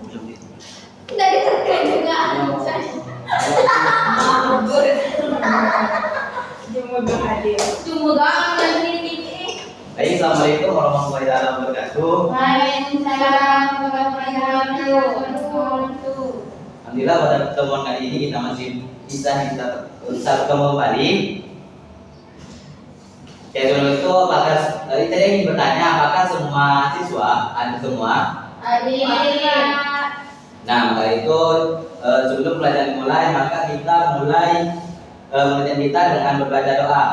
Nggak ditekan juga. Cuma berhadir. Cuma doang ini. Baik, assalamualaikum warahmatullahi wabarakatuh. Waalaikumsalam warahmatullahi wabarakatuh. Alhamdulillah pada pertemuan kali ini kita masih bisa ketemu kembali. Ya sebelum itu apakah tadi ingin bertanya apakah semua siswa ada semua? Hadir. Nah maka itu sebelum pelajaran dimulai maka kita mulai penelitian kita dengan membaca doa.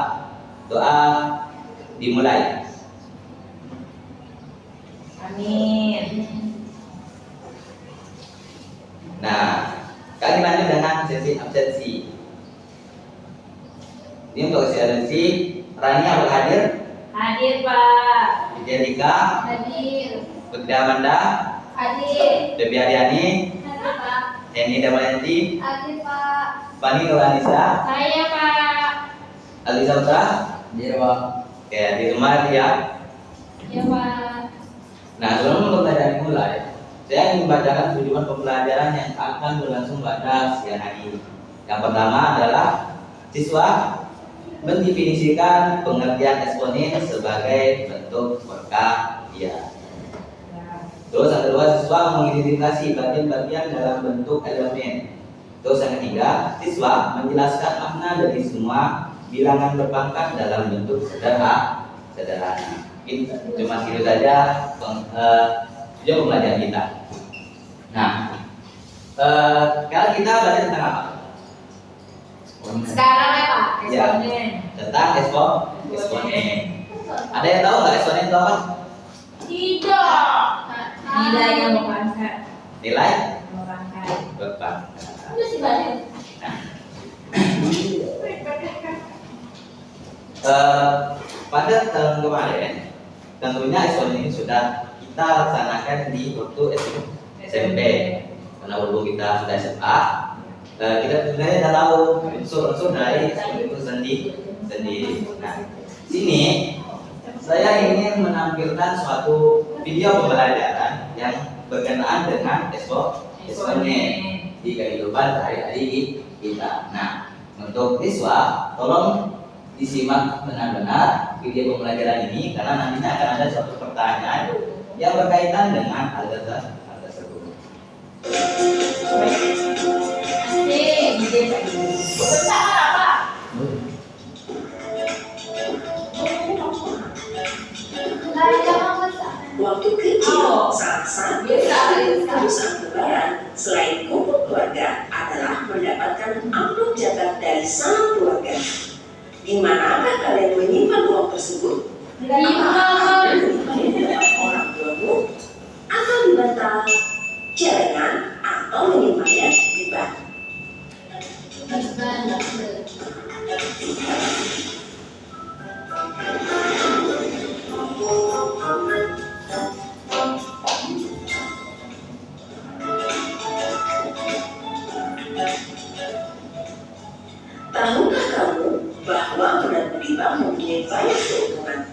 Doa dimulai. Amin. Nah, kali lanjut dengan sesi absensi. Ini untuk sesi absensi, Rani apa hadir? Hadir, Pak. Fidelika, Hadir. Putri Amanda, Hadir. Debbie Ariani, Hadir, Pak. Eni Damayanti, Hadir, Pak. Fani Nurhanisa, Saya, Pak. Alisa Putra. Hadir, Pak. Oke, di rumah ya. Ya, Pak. Nah, sebelum pembelajaran dimulai, saya ingin membacakan tujuan pembelajaran yang akan berlangsung pada siang hari. Yang pertama adalah siswa mendefinisikan pengertian eksponen sebagai bentuk perkalian. Terus yang kedua, siswa mengidentifikasi bagian-bagian dalam bentuk elemen. Terus yang ketiga, siswa menjelaskan makna dari semua bilangan berpangkat dalam bentuk sederhana. Cuma segitu saja tujuan pembelajaran kita. Nah, sekarang kita belajar tentang apa? Sekarang ya, Pak. Ya. Eksponen. Tentang eksponen. Ada yang tahu nggak eksponen itu apa? Tidak. Nilai yang berpangkat. Nilai Berpangkat. berpangkat. Itu sih banyak. Pada tahun kemarin, tentunya eksponen ini sudah kita laksanakan di waktu SMP. Karena walaupun kita sudah SMA, kita sebenarnya sudah tahu unsur-unsur dari eksponen itu sendiri. Nah, sini saya ingin menampilkan suatu video pembelajaran yang berkenaan dengan eksponen di kehidupan sehari-hari kita. Nah, untuk siswa, tolong disimak benar-benar video pembelajaran ini karena nantinya akan ada suatu pertanyaan yang berkaitan dengan hal tersebut. Waktu kecil, saat urusan lebaran selain kumpul keluarga adalah mendapatkan amplop zakat dari sang keluarga. Di manakah kalian menyimpan uang tersebut? Apakah menyimpannya dalam orang tuamu atau di bantal, celengan, atau menyimpannya di bank? Tahukah kamu bahwa menabung di bank mempunyai banyak keuntungan?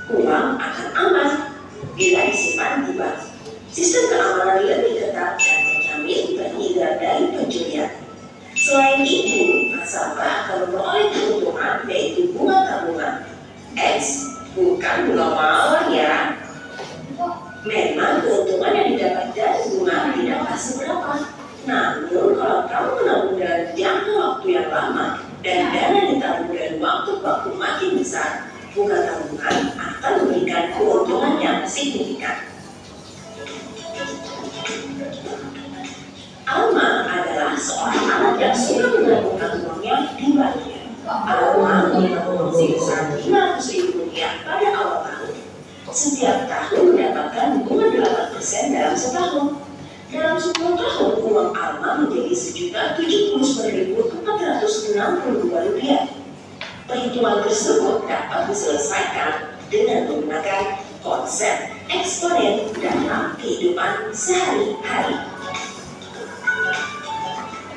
Uang akan aman bila disimpan di bank. Sistem keamanan lebih ketat dan terjamin terhindar dari pencurian. Selain itu, nasabah akan memperoleh keuntungan yaitu bunga tabungan. Bukan bunga mawar ya. Memang keuntungan yang didapat dari bunga tidaklah seberapa. Namun kalau kamu menabung dalam jangka waktu yang lama dan dana ditabung dari waktu ke waktu makin besar, bunga tabungan akan memberikan keuntungan yang signifikan. Alma adalah seorang anak yang suka menabungkan uangnya di banknya. Alma menabung sebesar Rp500.000 pada awal tahun. Setiap tahun mendapatkan bunga 8% dalam setahun. Dalam 10 tahun, uang Alma menjadi Rp1.079.462. Perhitungan tersebut dapat diselesaikan dengan menggunakan konsep eksponen dalam kehidupan sehari-hari.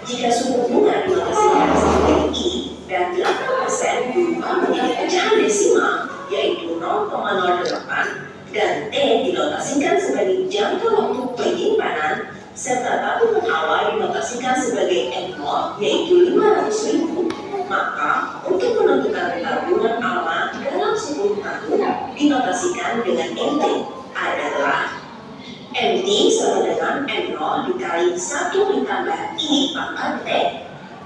Jika suku bunga di Malaysia memiliki dan 8% berubah menjadi pecahan desimal, yaitu 0,08 dan T dinotasikan sebagai jangka waktu penyimpanan, serta tabungan awal dinotasikan sebagai N0 yaitu 500.000, maka untuk menentukan tabungan aman dalam 10 tahun dinotasikan dengan NT adalah NT sama dengan N0 dikali 1 ditambah I pangkat T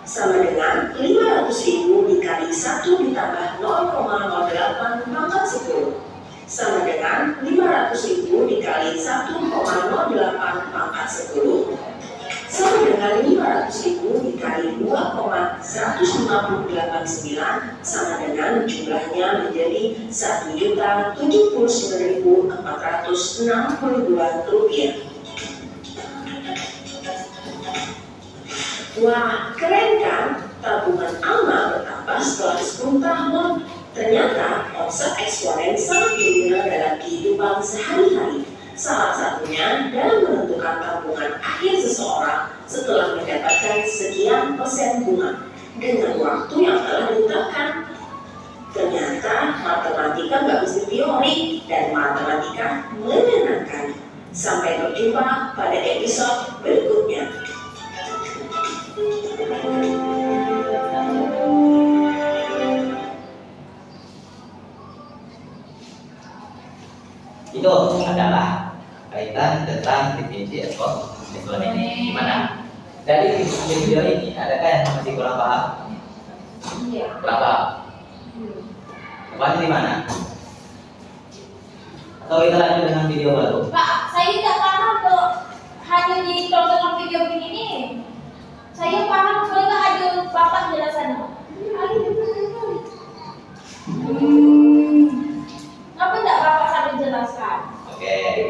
sama dengan 500.000 dikali 1 ditambah 0,08 pangkat 10 sama dengan 500.000 dikali 1,08 pangkat 10 sama dengan 500.000 dikali 2,1589 sama dengan jumlahnya menjadi 1.079.462 rupiah. Wah, keren kan? Tabungan Alma bertambah setelah 10 tahun. Ternyata konsep eksponen sangat berguna dalam kehidupan sehari-hari. Salah satunya dalam menentukan tabungan akhir seseorang setelah mendapatkan sekian persen bunga dengan waktu yang telah ditetapkan. Ternyata matematika nggak mesti teori dan matematika menyenangkan. Sampai berjumpa pada episode berikutnya. Itu adalah kaitan tentang definisi eksponen. Gimana? Dari video ini, adakah yang masih kurang paham? Iya. Kurang paham? Paham di mana? Atau kita lanjut dengan video baru? Pak, saya tidak paham kok. Hanya ditonton video begini. Saya paham soalnya ada bapak jelasannya. Kenapa tidak bapak sambil jelaskan? Oke.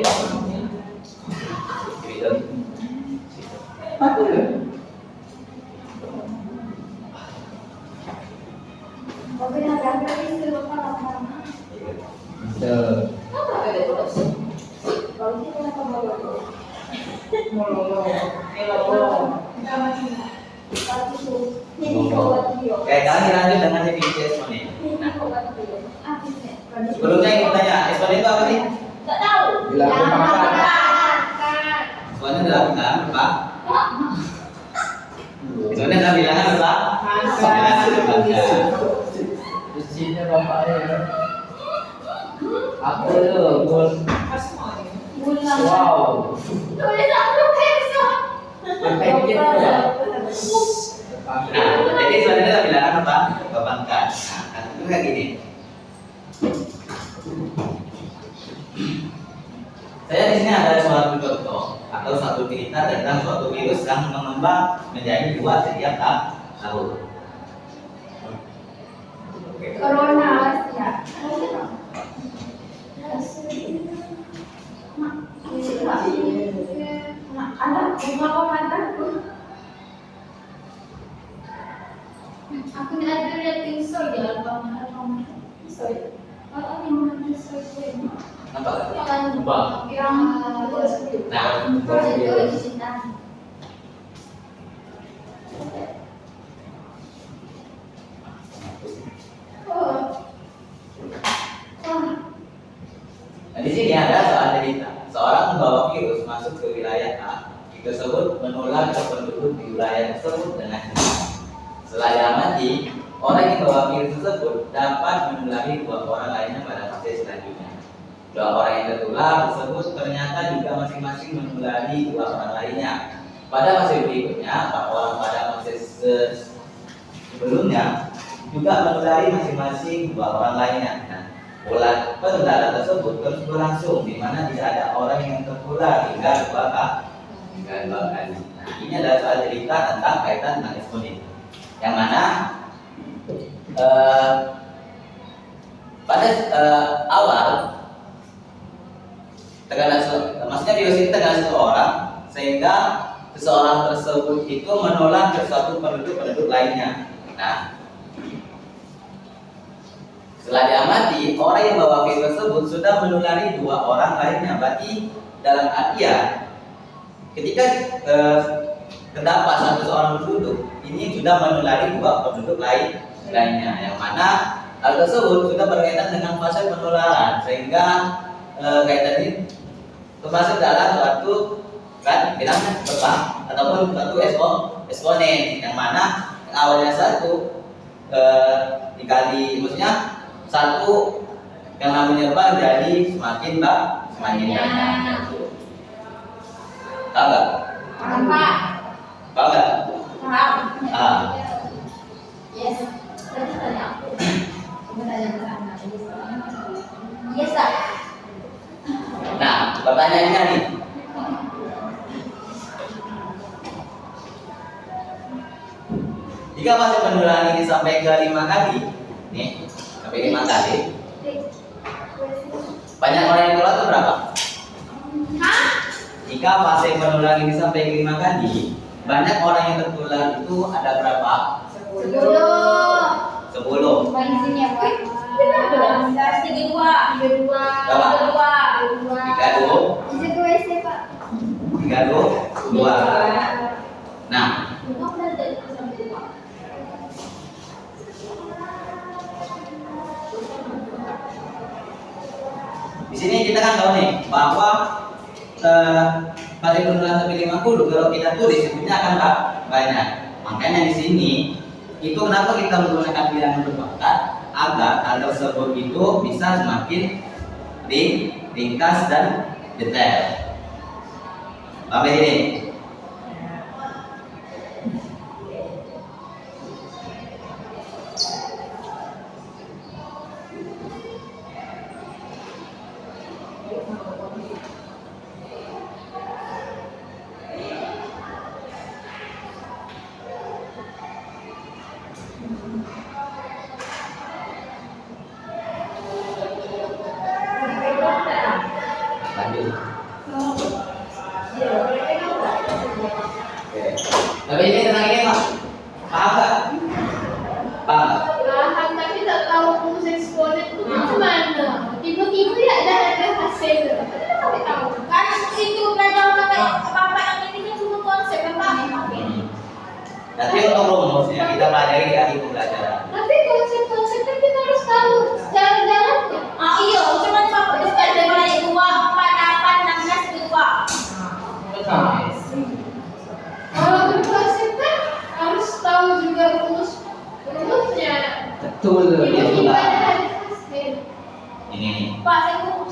Video. Bapak yang agak itu bapak lama-lama. Kenapa ada terus? Kalau kita kenapa bawa? Oke, kalian lanjut dengan definisi eksponen. Sebelumnya ingin tanya, eksponen itu apa sih? Tak tahu. Eksponen adalah bilangan berapa? Eksponen adalah bilangan berapa? Bilangan berapa? Isinya bapaknya. Apa itu? Wow. Tulisan lu besok. Perfect Nah, jadi sebenarnya adalah bilangan apa? Perbankan. Nah, itu kayak gini. Saya di sini ada suatu contoh atau suatu cerita tentang suatu virus yang mengembang menjadi 2 setiap tahun. Corona ya. Anak rumah komandanku. Aku ni ada lihat pisau di dalam pisau. Oh, ini mana pisau itu? Nampak? Nampak. Yang Nah, itu di sini. Nah, di sini ada soal cerita. Seorang membawa virus masuk ke wilayah A. Virus tersebut menular ke penduduk di wilayah tersebut dengan cepat. Setelah diamati, orang yang membawa virus tersebut dapat menulari 2 orang lainnya pada fase selanjutnya. 2 orang yang tertular tersebut ternyata juga masing-masing menulari 2 orang lainnya. Pada fase berikutnya, 4 orang pada fase sebelumnya juga menulari masing-masing 2 orang lainnya. Nah, pola penularan tersebut terus berlangsung di mana tidak ada orang yang tertular hingga 2 kali. Nah, ini adalah soal cerita tentang kaitan dengan eksponen. Yang mana pada awal maksudnya virus ini terkena seseorang sehingga seseorang tersebut itu menular ke suatu penduduk lainnya. Nah, setelah diamati, orang yang bawa virus tersebut sudah menulari 2 orang lainnya. Berarti dalam artian ketika terdapat seorang penduduk, ini sudah menulari 2 penduduk lainnya. Yang mana hal tersebut sudah berkaitan dengan fase penularan, sehingga kaitan ini termasuk dalam suatu kan bilangnya berapa ataupun satu eksponen yang mana awalnya satu dikali maksudnya satu yang namanya berapa jadi semakin banyak. Tahu nggak? Paham, Pak? Tahu nggak? Paham. Yes. Berarti tanya aku. Coba tanya ke anak. Yes, Pak. Nah, pertanyaannya nih. Jika masih pendulangan ini sampai ke 5 kali, nih, sampai 5 kali, banyak orang yang keluar itu berapa? Hah? Jika fase penularan ini sampai ke 5 kali, banyak orang yang tertular itu ada berapa? 10. 10. Main sini ya, Pak. 32. 32. Berapa? 32. Bisa ke WC, Pak. 32. Nah, di sini kita kan tahu nih bahwa pada penularan sampai 50 kalau kita tulis sebutnya akan banyak. Makanya di sini itu kenapa kita menggunakan bilangan berpangkat agar hal tersebut itu bisa semakin ringkas dan detail. Paham ini? Lanjut. Oke. Tapi ini tentang ini Pak. Paham nggak? Paham nggak? Paham, tapi tak tahu rumus eksponen itu gimana. Tiba-tiba ya ada hasil. Kita tak tahu. Kan itu belajar pakai apa yang ini kan cuma konsep kan, Pak? Nanti untuk rumusnya kita pelajari di akhir pembelajaran. Tapi konsep-konsepnya kita harus tahu secara jalannya. Ah iya, cuma Pak bisa ada banyak 2, 4, 8, 16 itu, Pak. Kalau berkonsep kan harus tahu juga rumusnya. Betul. Tiba-tiba ada hasil. Ini. Pak, saya mau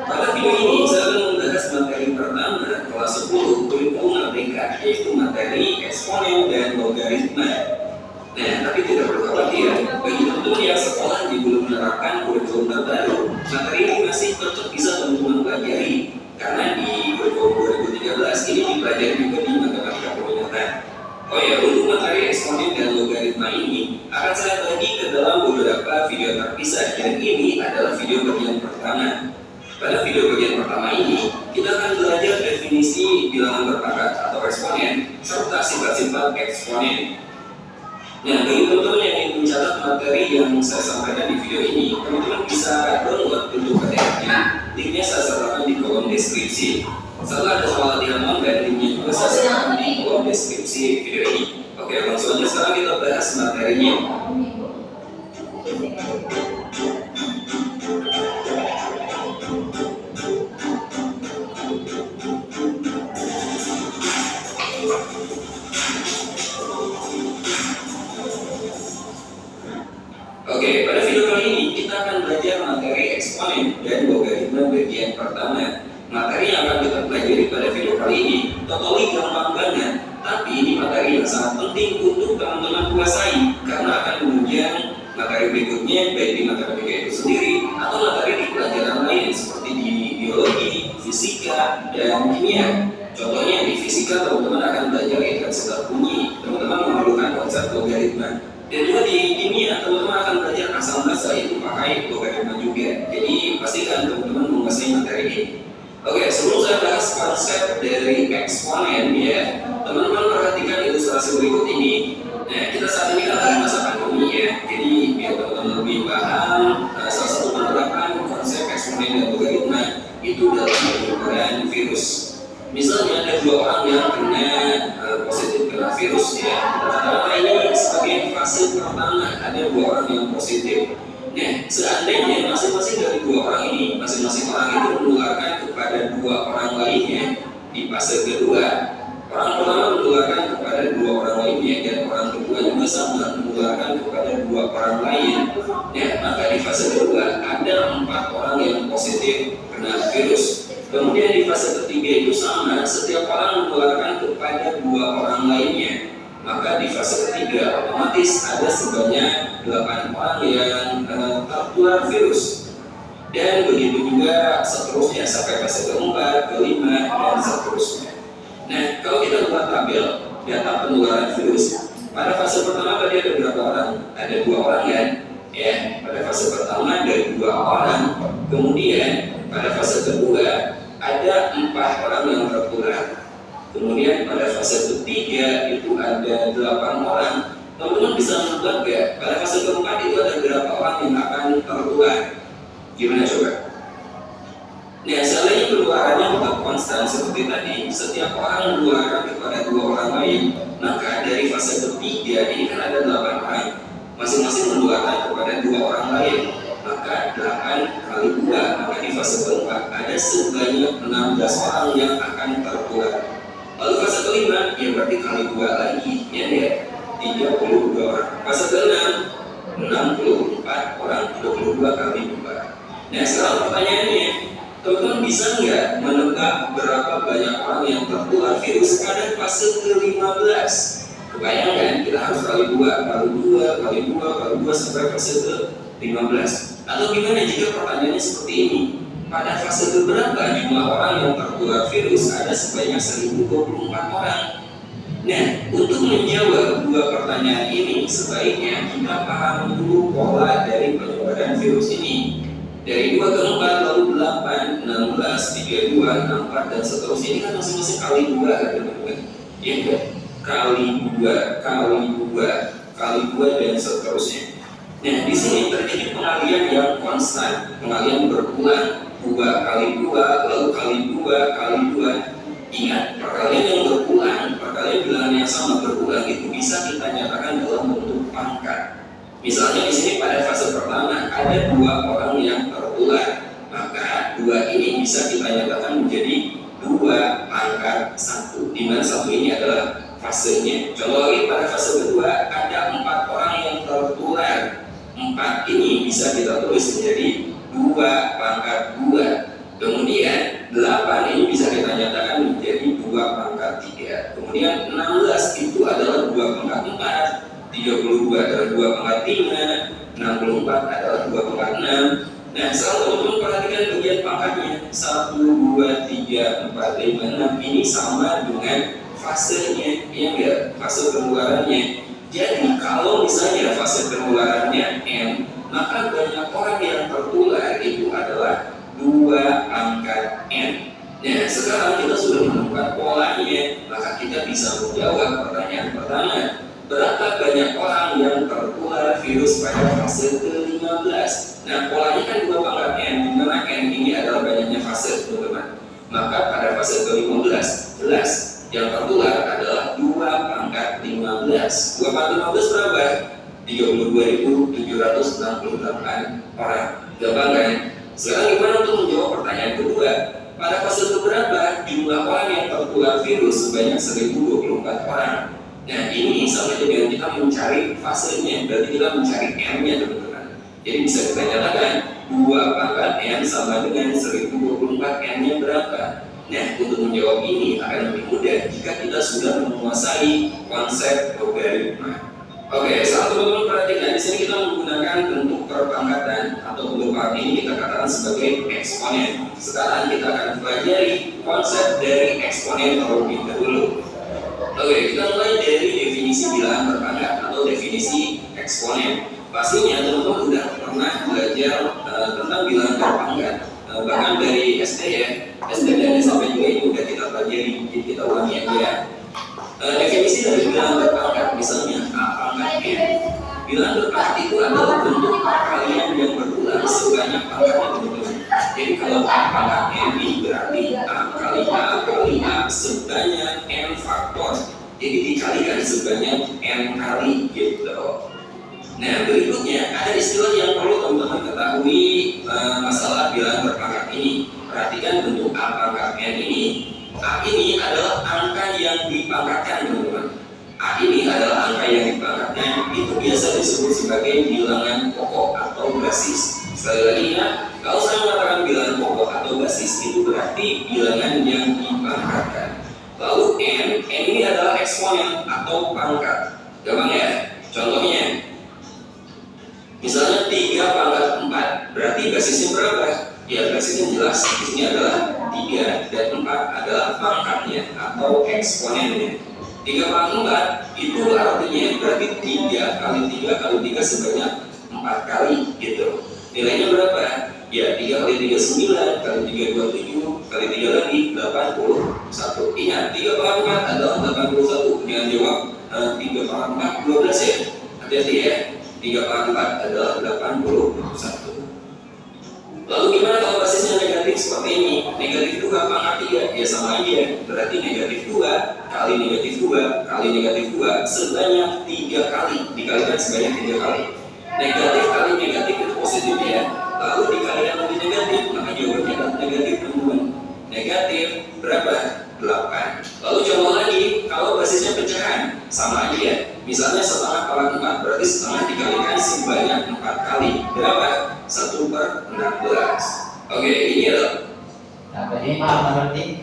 Pada video ini saya akan membahas materi pertama kelas 10 kurikulum merdeka, yaitu materi eksponen dan logaritma. Nah, tapi tidak perlu khawatir, bagi teman-teman yang sekolah di belum menerapkan kurikulum terbaru, materi ini masih tetap bisa teman-teman pelajari, karena di kurikulum 2013 ini dipelajari juga di matematika peminatan. Oh ya, untuk materi eksponen dan logaritma ini akan saya bagi ke dalam beberapa video terpisah, dan ini adalah video bagian pertama. Pada video bagian pertama ini, kita akan belajar definisi bilangan berpangkat atau eksponen serta sifat-sifat eksponen. Nah, bagi teman-teman yang ingin mencatat materi yang saya sampaikan di video ini, teman-teman bisa download untuk PDF-nya. Linknya saya sertakan di kolom deskripsi. Setelah ada soal latihan online, linknya juga saya sertakan di kolom deskripsi video ini. Oke, langsung aja sekarang kita bahas materinya. Oke, pada video kali ini kita akan belajar materi eksponen dan logaritma bagian pertama. Materi yang akan kita pelajari pada video kali ini totally gampang banget, tapi ini materi yang sangat penting untuk teman-teman kuasai karena akan menunjang materi berikutnya baik di matematika itu sendiri atau materi di pelajaran lain seperti di biologi, fisika, dan kimia. Contohnya di fisika teman-teman akan belajar intensitas bunyi, teman-teman memerlukan konsep logaritma. Dan juga di kimia teman-teman akan belajar asal basa itu pakai logaritma juga. Jadi pastikan teman-teman menguasai materi ini. Oke, sebelum saya bahas konsep dari eksponen ya, teman-teman perhatikan ilustrasi berikut ini. Nah, kita saat ini kan lagi masa pandemi ya, jadi biar teman-teman lebih paham, salah satu penerapan konsep eksponen dan logaritma itu dalam penyebaran virus. Misalnya ada 2 orang yang kena positif kena virus ya. Pertama ini sebagai fase pertama ada 2 orang yang positif. Nah, seandainya masing-masing dari dua orang ini, masing-masing orang itu menularkan kepada dua orang lainnya di fase kedua, orang pertama menularkan kepada dua orang lainnya dan orang kedua juga sama menularkan kepada dua orang lain. Ya, maka di fase kedua ada 4 orang yang positif kena virus. Kemudian di fase ketiga itu sama, setiap orang menularkan kepada 2 orang lainnya. Maka di fase ketiga otomatis ada sebanyak 8 orang yang tertular virus. Dan begitu juga seterusnya sampai fase keempat, kelima, dan seterusnya. Nah, kalau kita buat tabel data penularan virus, pada fase pertama tadi ada berapa orang? Ada 2 orang kan? Ya, pada fase pertama ada 2 orang. Kemudian pada fase kedua ada 4 orang yang tertular. Kemudian pada fase ketiga itu ada 8 orang. Teman-teman bisa menebak gak? Pada fase keempat itu ada berapa orang yang akan tertular? Gimana coba? Nah, seandainya penularannya tetap konstan seperti tadi, setiap orang menularkan kepada 2 orang lain, maka dari fase ketiga ini kan ada 8 orang, masing-masing menularkan kepada 2 orang lain, maka 8 kali 2, maka di fase keempat ada sebanyak 16 orang yang akan tertular. Lalu fase kelima, ya berarti kali 2 lagi, ya deh, 32 orang. Fase ke-6, 64 orang, 22 kali 2. Nah, sekarang pertanyaannya, teman-teman bisa nggak menebak berapa banyak orang yang tertular virus pada fase ke-15? Kebayangkan, kita harus kali 2, kali 2, kali 2, kali 2 sampai fase ke-15. Atau gimana jika pertanyaannya seperti ini? Pada fase keberapa jumlah orang yang tertular virus ada sebanyak 1024 orang? Nah, untuk menjawab 2 pertanyaan ini, sebaiknya kita paham dulu pola dari penyebaran virus ini. Dari 2 ke 4, lalu 8, 16, 32, 64, dan seterusnya. Ini kan masing-masing kali 2 kan teman-teman? Ya enggak? Kali 2, kali 2, kali 2, dan seterusnya. Nah, di sini terjadi pengalian yang konstan, pengalian berulang. 2 kali 2, lalu kali 2, kali 2. Ingat, perkalian yang berulang, perkalian bilangan yang sama berulang itu bisa kita nyatakan dalam bentuk pangkat. Misalnya di sini pada fase pertama ada 2 orang yang tertular, maka 2 ini bisa kita nyatakan menjadi 2 pangkat 1, di mana 1 ini adalah fasenya. Contoh lagi pada fase kedua ada 4 orang yang tertular, 4 ini bisa kita tulis menjadi 2 pangkat 2. Kemudian 8 ini bisa kita nyatakan menjadi 2 pangkat 3. Kemudian 16 itu adalah 2 pangkat 4, 32 adalah 2 pangkat 5, 64 adalah 2 pangkat 6. Nah, sekarang teman-teman perhatikan bagian pangkatnya 1, 2, 3, 4, 5, 6 ini sama dengan fasenya, ya enggak? Fase penularannya. Jadi kalau misalnya fase penularannya N, maka banyak orang yang tertular itu adalah 2 pangkat N. Nah, sekarang kita sudah menemukan polanya, maka kita bisa menjawab pertanyaan pertama. Berapa banyak orang yang tertular virus pada fase ke-15? Nah, polanya kan 2 pangkat N, di mana N ini adalah banyaknya fase, teman-teman. Maka pada fase ke-15, jelas yang tertular adalah 2 pangkat 15. 2 pangkat 15 berapa? 32.768 orang. Gampang kan? Sekarang gimana untuk menjawab pertanyaan kedua? Pada fase keberapa jumlah orang yang tertular virus sebanyak 1024 orang? Nah, ini sama dengan kita mencari fasenya, berarti kita mencari N-nya, teman-teman. Jadi bisa kita nyatakan 2 pangkat N sama dengan 1024, N-nya berapa? Nah, untuk menjawab ini akan lebih mudah jika kita sudah menguasai konsep logaritma. Oke, sekarang teman-teman perhatikan, di sini kita menggunakan bentuk perpangkatan atau bentuk part ini kita katakan sebagai eksponen. Sekarang kita akan pelajari konsep dari eksponen terlebih dahulu. Oke, kita mulai dari definisi bilangan berpangkat atau definisi eksponen. Pastinya teman-teman sudah pernah belajar tentang bilangan berpangkat, bahkan dari SD ya, SD dan SMP juga ini sudah kita pelajari, jadi kita ulangi aja. Definisi dari bilangan berpangkat, misalnya A pangkat N. Bilangan berpangkat itu adalah bentuk perkalian yang berulang sebanyak pangkatnya, teman-teman. Jadi kalau A pangkat N ini berarti A kali A sebanyak N faktor. Jadi dikalikan sebanyak N kali gitu. Nah, berikutnya ada istilah yang perlu teman-teman ketahui masalah bilangan berpangkat ini. Perhatikan bentuk A pangkatnya ini. A ini adalah angka yang dipangkatkan, teman-teman. A ini adalah angka yang dipangkatkan. Itu biasa disebut sebagai bilangan pokok atau basis. Sekali lagi ya, kalau saya mengatakan bilangan pokok atau basis itu berarti bilangan yang dipangkatkan. Lalu N ini adalah eksponen atau pangkat. Gampang ya? Contohnya, misalnya 3 pangkat 4, berarti basisnya berapa? Ya basisnya jelas, basisnya adalah 3 dan 4 adalah pangkatnya atau eksponennya. 3 pangkat 4 itu artinya berarti 3 kali 3 kali 3 sebanyak 4 kali gitu. Nilainya berapa? Ya 3 kali 3 9, kali 3 27, kali 3 lagi 81. Ingat 3 pangkat 4 adalah 81. Jangan jawab 3 pangkat 4 12 ya. Hati-hati ya. 3 pangkat 4 adalah 81. Lalu gimana kalau basisnya negatif seperti ini? Negatif 2 pangkat 3, ya sama aja. Berarti negatif 2 kali negatif 2 kali negatif 2 sebanyak 3 kali. Dikalikan sebanyak 3 kali. Negatif kali negatif itu positif ya. Lalu dikalikan lagi negatif, maka jawabannya adalah negatif, teman-teman. Negatif berapa? 8. Lalu contoh lagi, kalau basisnya pecahan, sama aja ya. Misalnya setengah pangkat 4, berarti setengah dikalikan sebanyak 4 kali. Berapa? 1/16. Oke, ini adalah Apa ini paham berarti?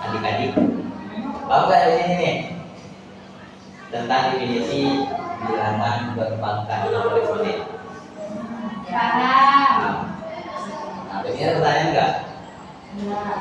Adik-adik, paham nggak di sini nih? Tentang definisi bilangan berpangkat atau eksponen. Paham. Nah, ini ada pertanyaan nggak? Nah.